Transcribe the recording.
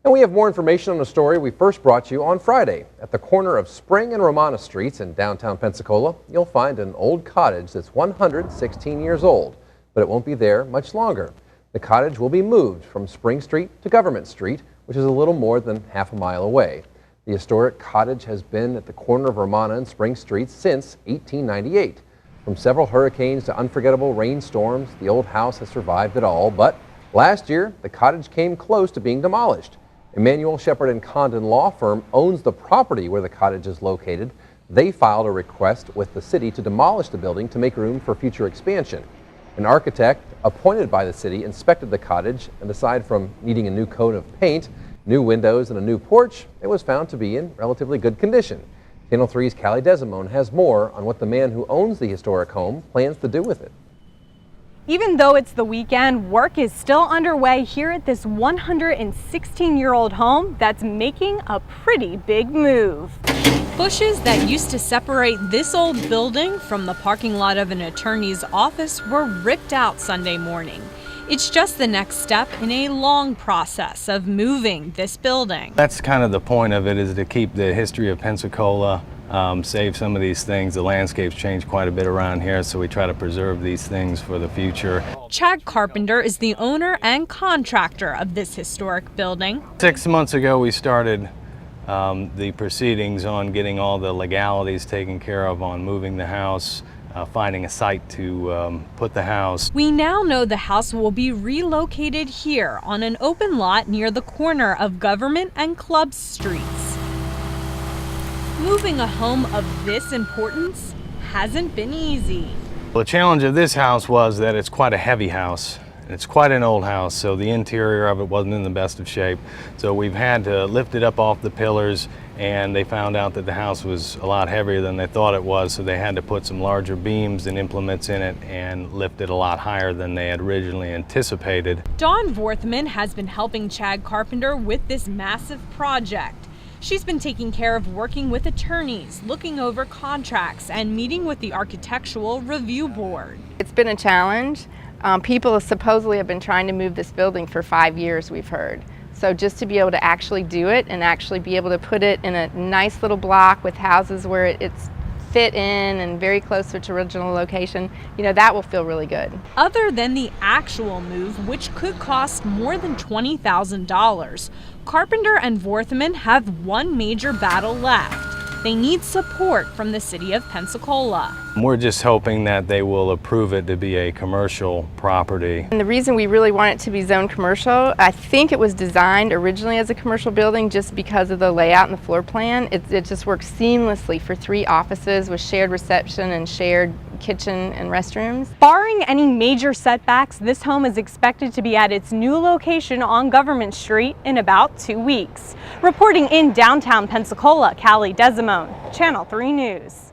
And we have more information on a story we first brought you on Friday. At the corner of Spring and Romana Streets in downtown Pensacola, you'll find an old cottage that's 116 years old, but it won't be there much longer. The cottage will be moved from Spring Street to Government Street, which is a little more than half a mile away. The historic cottage has been at the corner of Romana and Spring Streets since 1898. From several hurricanes to unforgettable rainstorms, the old house has survived it all, but last year, the cottage came close to being demolished. Emmanuel, Shepard and Condon law firm owns the property where the cottage is located. They filed a request with the city to demolish the building to make room for future expansion. An architect appointed by the city inspected the cottage, and aside from needing a new coat of paint, new windows and a new porch, it was found to be in relatively good condition. Channel 3's Callie Desimone has more on what the man who owns the historic home plans to do with it. Even though it's the weekend, work is still underway here at this 116-year-old home that's making a pretty big move. Bushes that used to separate this old building from the parking lot of an attorney's office were ripped out Sunday morning. It's just the next step in a long process of moving this building. That's kind of the point of it, is to keep the history of Pensacola, save some of these things. The landscape's changed quite a bit around here, so we try to preserve these things for the future. Chad Carpenter is the owner and contractor of this historic building. 6 months ago, we started the proceedings on getting all the legalities taken care of on moving the house, finding a site to put the house. We now know the house will be relocated here on an open lot near the corner of Government and Club Streets. Moving a home of this importance hasn't been easy. The challenge of this house was that it's quite a heavy house. It's quite an old house, so the interior of it wasn't in the best of shape. So we've had to lift it up off the pillars, and they found out that the house was a lot heavier than they thought it was, so they had to put some larger beams and implements in it and lift it a lot higher than they had originally anticipated. Dawn Vorthman has been helping Chad Carpenter with this massive project. She's been taking care of working with attorneys, looking over contracts, and meeting with the Architectural Review Board. It's been a challenge. People supposedly have been trying to move this building for 5 years, we've heard. So just to be able to actually do it and actually be able to put it in a nice little block with houses where it's fit in and very close to its original location, you know, that will feel really good. Other than the actual move, which could cost more than $20,000, Carpenter and Vorthman have one major battle left. They need support from the city of Pensacola. We're just hoping that they will approve it to be a commercial property. And the reason we really want it to be zoned commercial, I think it was designed originally as a commercial building just because of the layout and the floor plan. It just works seamlessly for 3 offices with shared reception and shared kitchen and restrooms. Barring any major setbacks, this home is expected to be at its new location on Government Street in about 2 weeks. Reporting in downtown Pensacola, Callie Desimone, Channel 3 News.